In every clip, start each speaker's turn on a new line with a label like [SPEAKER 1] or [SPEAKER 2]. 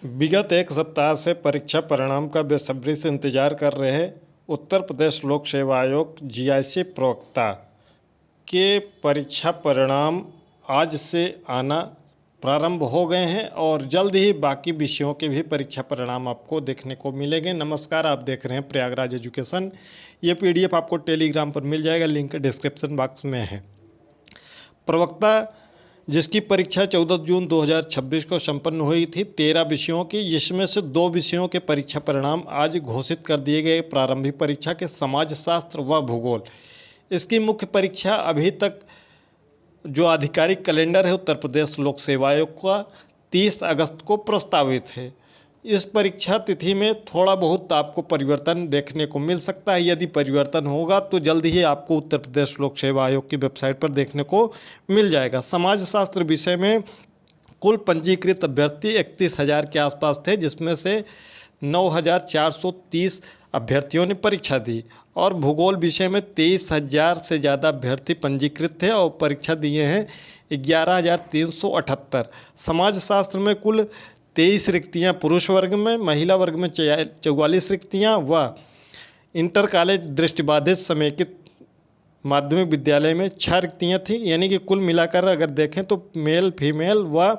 [SPEAKER 1] विगत एक सप्ताह से परीक्षा परिणाम का बेसब्री से इंतजार कर रहे उत्तर प्रदेश लोक सेवा आयोग जीआईसी प्रवक्ता के परीक्षा परिणाम आज से आना प्रारंभ हो गए हैं और जल्द ही बाकी विषयों के भी परीक्षा परिणाम आपको देखने को मिलेंगे। नमस्कार, आप देख रहे हैं प्रयागराज एजुकेशन। ये पीडीएफ आपको टेलीग्राम पर मिल जाएगा, लिंक डिस्क्रिप्शन बॉक्स में है। प्रवक्ता जिसकी परीक्षा 14 जून 2026 को संपन्न हुई थी 13 विषयों की, जिसमें से 2 विषयों के परीक्षा परिणाम आज घोषित कर दिए गए। प्रारंभिक परीक्षा के समाजशास्त्र व भूगोल, इसकी मुख्य परीक्षा अभी तक जो आधिकारिक कैलेंडर है उत्तर प्रदेश लोक सेवा आयोग का 30 अगस्त को प्रस्तावित है। इस परीक्षा तिथि में थोड़ा बहुत आपको परिवर्तन देखने को मिल सकता है। यदि परिवर्तन होगा तो जल्द ही आपको उत्तर प्रदेश लोक सेवा आयोग की वेबसाइट पर देखने को मिल जाएगा। समाजशास्त्र विषय में कुल पंजीकृत अभ्यर्थी 31,000 के आसपास थे, जिसमें से 9,430 अभ्यर्थियों ने परीक्षा दी और भूगोल विषय में 23,000 से ज़्यादा अभ्यर्थी पंजीकृत थे और परीक्षा दिए हैं 11,378। समाजशास्त्र में कुल 23 रिक्तियाँ पुरुष वर्ग में, महिला वर्ग में 44 रिक्तियाँ व इंटर कॉलेज दृष्टिबाधित समेकित माध्यमिक विद्यालय में 6 रिक्तियाँ थीं। यानी कि कुल मिलाकर अगर देखें तो मेल फीमेल व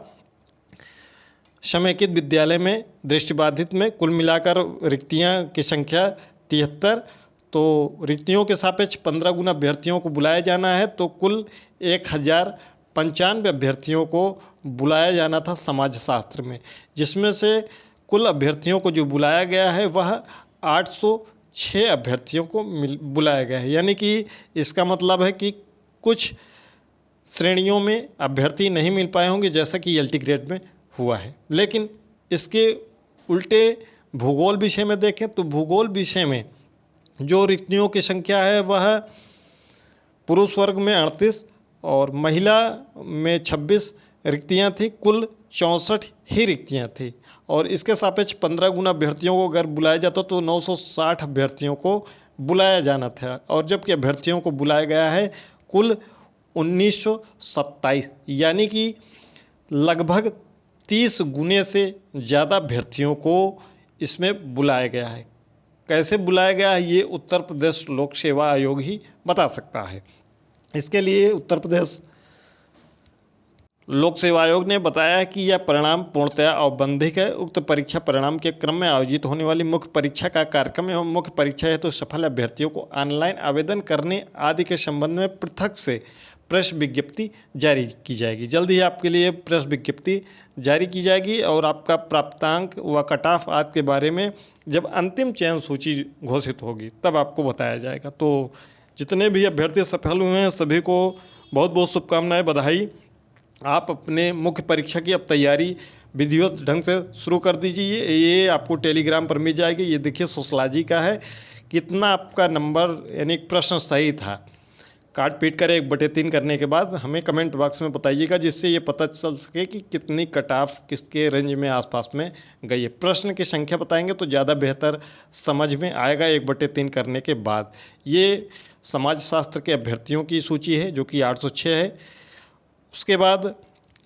[SPEAKER 1] समेकित विद्यालय में दृष्टिबाधित में कुल मिलाकर रिक्तियाँ की संख्या 73। तो रिक्तियों के सापेक्ष 15 गुना अभ्यर्थियों को बुलाया जाना है, तो कुल 1,095 अभ्यर्थियों को बुलाया जाना था समाजशास्त्र में, जिसमें से कुल अभ्यर्थियों को जो बुलाया गया है वह 806 अभ्यर्थियों को बुलाया गया है। यानी कि इसका मतलब है कि कुछ श्रेणियों में अभ्यर्थी नहीं मिल पाए होंगे, जैसा कि एलटी ग्रेड में हुआ है। लेकिन इसके उल्टे भूगोल विषय में देखें तो भूगोल विषय में जो रिक्तियों की संख्या है वह पुरुष वर्ग में 38 और महिला में 26 रिक्तियां थी। कुल 64 ही रिक्तियां थी और इसके सापेक्ष 15 गुना अभ्यर्थियों को अगर बुलाया जाता तो 960 अभ्यर्थियों को बुलाया जाना था, और जबकि अभ्यर्थियों को बुलाया गया है कुल 1927। यानी कि लगभग 30 गुने से ज़्यादा अभ्यर्थियों को इसमें बुलाया गया है। कैसे बुलाया गया है ये उत्तर प्रदेश लोक सेवा आयोग ही बता सकता है। इसके लिए उत्तर प्रदेश लोक सेवा आयोग ने बताया कि यह परिणाम पूर्णतया औपबंधिक है। उक्त परीक्षा परिणाम के क्रम में आयोजित होने वाली मुख्य परीक्षा का कार्यक्रम एवं मुख्य परीक्षा हेतु सफल अभ्यर्थियों को ऑनलाइन आवेदन करने आदि के संबंध में पृथक से प्रेस विज्ञप्ति जारी की जाएगी। जल्द ही आपके लिए प्रेस विज्ञप्ति जारी की जाएगी और आपका प्राप्तांक व कट ऑफ आदि के बारे में जब अंतिम चयन सूची घोषित होगी तब आपको बताया जाएगा। तो जितने भी अभ्यर्थी सफल हुए हैं सभी को बहुत बहुत शुभकामनाएं, बधाई। आप अपने मुख्य परीक्षा की अब तैयारी विधिवत ढंग से शुरू कर दीजिए। ये आपको टेलीग्राम पर मिल जाएगी। ये देखिए सोशलॉजी का है, कितना आपका नंबर यानी प्रश्न सही था। काट पीट कर 1/3 करने के बाद हमें कमेंट बॉक्स में बताइएगा, जिससे ये पता चल सके कि कितनी कट ऑफ किसके रेंज में आसपास में गई है। प्रश्न की संख्या बताएंगे तो ज़्यादा बेहतर समझ में आएगा 1/3 करने के बाद। ये समाजशास्त्र के अभ्यर्थियों की सूची है जो कि 806 है। उसके बाद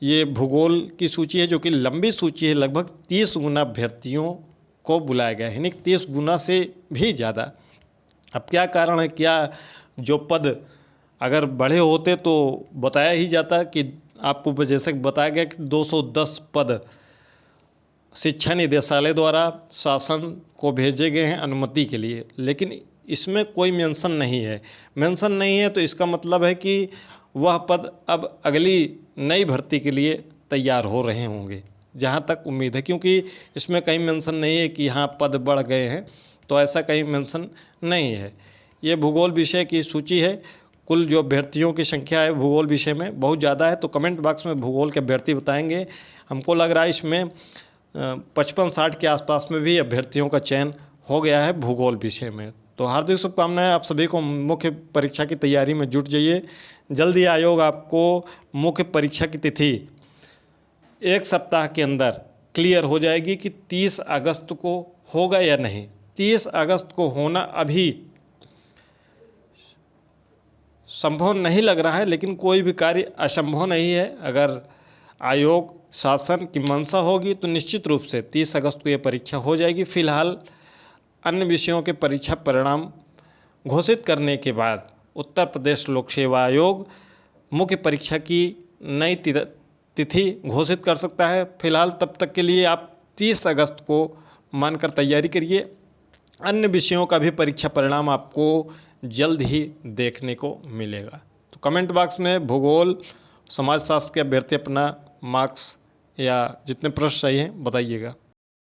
[SPEAKER 1] ये भूगोल की सूची है जो कि लंबी सूची है, लगभग 30 गुना अभ्यर्थियों को बुलाया गया है, यानी 30 गुना से भी ज़्यादा। अब क्या कारण है, क्या जो पद अगर बढ़े होते तो बताया ही जाता कि आपको जैसे बताया गया कि 210 पद शिक्षा निदेशालय द्वारा शासन को भेजे गए हैं अनुमति के लिए, लेकिन इसमें कोई मेंशन नहीं है। मेंशन नहीं है तो इसका मतलब है कि वह पद अब अगली नई भर्ती के लिए तैयार हो रहे होंगे, जहाँ तक उम्मीद है, क्योंकि इसमें कहीं मेंशन नहीं है कि हाँ पद बढ़ गए हैं, तो ऐसा कहीं मेंशन नहीं है। ये भूगोल विषय की सूची है। कुल जो अभ्यर्थियों की संख्या है भूगोल विषय में बहुत ज़्यादा है, तो कमेंट बॉक्स में भूगोल के अभ्यर्थी बताएंगे। हमको लग रहा है इसमें 55-60 के आसपास में भी अभ्यर्थियों का चयन हो गया है भूगोल विषय में। तो हार्दिक शुभकामनाएं आप सभी को। मुख्य परीक्षा की तैयारी में जुट जाइए। जल्द ही आयोग आपको मुख्य परीक्षा की तिथि 1 सप्ताह के अंदर क्लियर हो जाएगी कि 30 अगस्त को होगा या नहीं। 30 अगस्त को होना अभी संभव नहीं लग रहा है, लेकिन कोई भी कार्य असंभव नहीं है। अगर आयोग शासन की मंशा होगी तो निश्चित रूप से 30 अगस्त को ये परीक्षा हो जाएगी। फिलहाल अन्य विषयों के परीक्षा परिणाम घोषित करने के बाद उत्तर प्रदेश लोक सेवा आयोग मुख्य परीक्षा की नई तिथि घोषित कर सकता है। फिलहाल तब तक के लिए आप 30 अगस्त को मानकर तैयारी करिए। अन्य विषयों का भी परीक्षा परिणाम आपको जल्द ही देखने को मिलेगा। तो कमेंट बॉक्स में भूगोल समाजशास्त्र के अभ्यर्थी अपना मार्क्स या जितने प्रश्न सही हैं बताइएगा।